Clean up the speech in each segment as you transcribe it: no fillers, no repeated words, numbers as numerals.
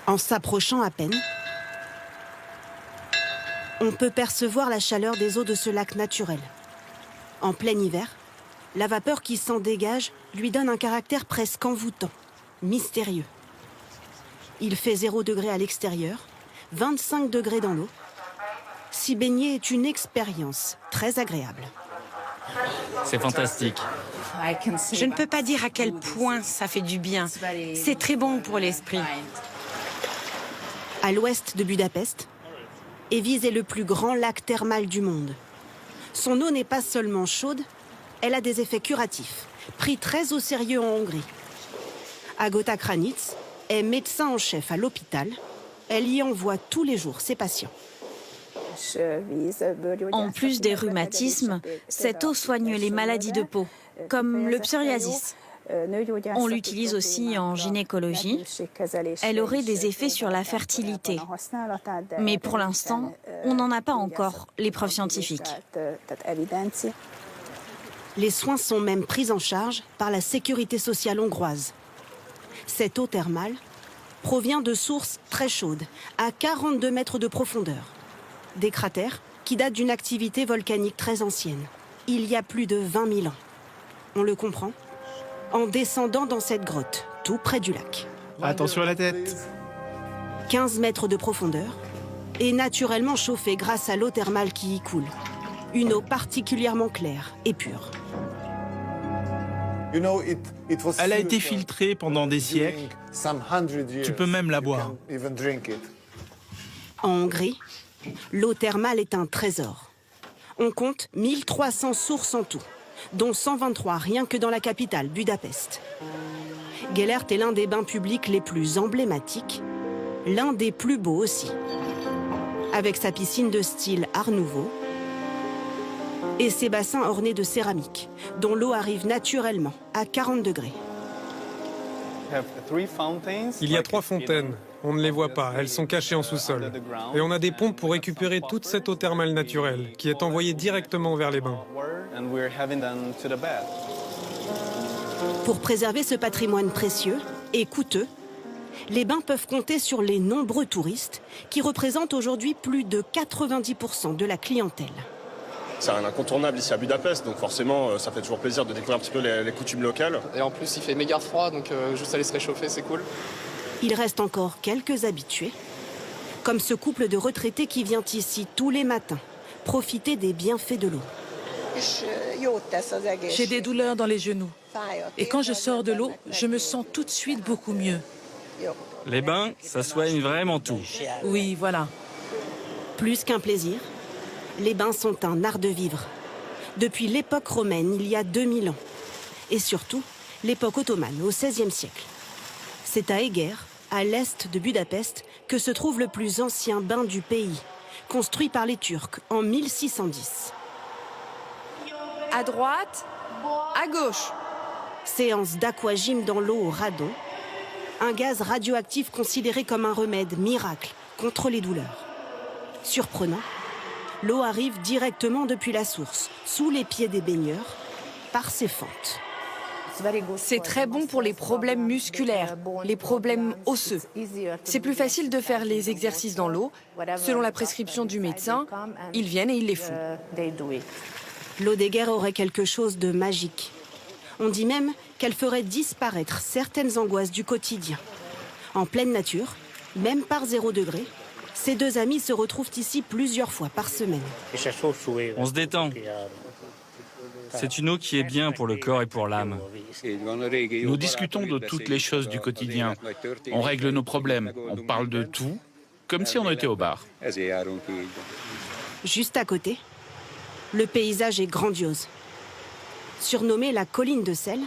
En s'approchant à peine, on peut percevoir la chaleur des eaux de ce lac naturel. En plein hiver, la vapeur qui s'en dégage lui donne un caractère presque envoûtant, mystérieux. Il fait 0 degré à l'extérieur, 25 degrés dans l'eau. S'y baigner est une expérience très agréable. C'est fantastique. Je ne peux pas dire à quel point ça fait du bien. C'est très bon pour l'esprit. À l'ouest de Budapest, Éviz est le plus grand lac thermal du monde. Son eau n'est pas seulement chaude, elle a des effets curatifs, pris très au sérieux en Hongrie. Agota Kranitz est médecin en chef à l'hôpital. Elle y envoie tous les jours ses patients. En plus des rhumatismes, cette eau soigne les maladies de peau, comme le psoriasis. On l'utilise aussi en gynécologie. Elle aurait des effets sur la fertilité. Mais pour l'instant, on n'en a pas encore les preuves scientifiques. Les soins sont même pris en charge par la sécurité sociale hongroise. Cette eau thermale provient de sources très chaudes, à 42 mètres de profondeur. Des cratères qui datent d'une activité volcanique très ancienne, il y a plus de 20 000 ans. On le comprend en descendant dans cette grotte, tout près du lac. Attention à la tête. 15 mètres de profondeur et naturellement chauffée grâce à l'eau thermale qui y coule. Une eau particulièrement claire et pure. Elle a été filtrée pendant des siècles. Tu peux même la boire. En Hongrie, l'eau thermale est un trésor. On compte 1300 sources en tout, dont 123 rien que dans la capitale, Budapest. Gellert est l'un des bains publics les plus emblématiques, l'un des plus beaux aussi. Avec sa piscine de style Art Nouveau et ses bassins ornés de céramique, dont l'eau arrive naturellement à 40 degrés. Il y a 3 fontaines. On ne les voit pas, elles sont cachées en sous-sol. Et on a des pompes pour récupérer toute cette eau thermale naturelle, qui est envoyée directement vers les bains. Pour préserver ce patrimoine précieux et coûteux, les bains peuvent compter sur les nombreux touristes qui représentent aujourd'hui plus de 90% de la clientèle. C'est un incontournable ici à Budapest, donc forcément ça fait toujours plaisir de découvrir un petit peu les coutumes locales. Et en plus il fait méga froid, donc juste aller se réchauffer, c'est cool. Il reste encore quelques habitués, comme ce couple de retraités qui vient ici tous les matins, profiter des bienfaits de l'eau. J'ai des douleurs dans les genoux. Et quand je sors de l'eau, je me sens tout de suite beaucoup mieux. Les bains, ça soigne vraiment tout. Oui, voilà. Plus qu'un plaisir, les bains sont un art de vivre. Depuis l'époque romaine, il y a 2000 ans. Et surtout, l'époque ottomane, au XVIe siècle. C'est à Eger, à l'est de Budapest, que se trouve le plus ancien bain du pays, construit par les Turcs en 1610. À droite, à gauche. Séance d'aquagym dans l'eau au radon, un gaz radioactif considéré comme un remède miracle contre les douleurs. Surprenant, l'eau arrive directement depuis la source, sous les pieds des baigneurs, par ses fentes. C'est très bon pour les problèmes musculaires, les problèmes osseux. C'est plus facile de faire les exercices dans l'eau. Selon la prescription du médecin, ils viennent et ils les font. L'eau d'Eger aurait quelque chose de magique. On dit même qu'elle ferait disparaître certaines angoisses du quotidien. En pleine nature, même par 0 degré, ces deux amis se retrouvent ici plusieurs fois par semaine. On se détend. C'est une eau qui est bien pour le corps et pour l'âme. Nous discutons de toutes les choses du quotidien. On règle nos problèmes. On parle de tout, comme si on était au bar. Juste à côté, le paysage est grandiose. Surnommée la colline de sel,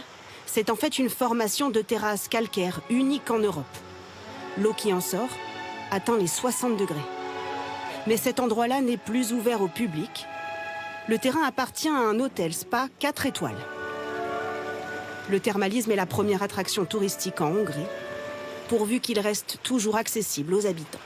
c'est en fait une formation de terrasses calcaires unique en Europe. L'eau qui en sort atteint les 60 degrés. Mais cet endroit-là n'est plus ouvert au public. Le terrain appartient à un hôtel spa 4 étoiles. Le thermalisme est la première attraction touristique en Hongrie, pourvu qu'il reste toujours accessible aux habitants.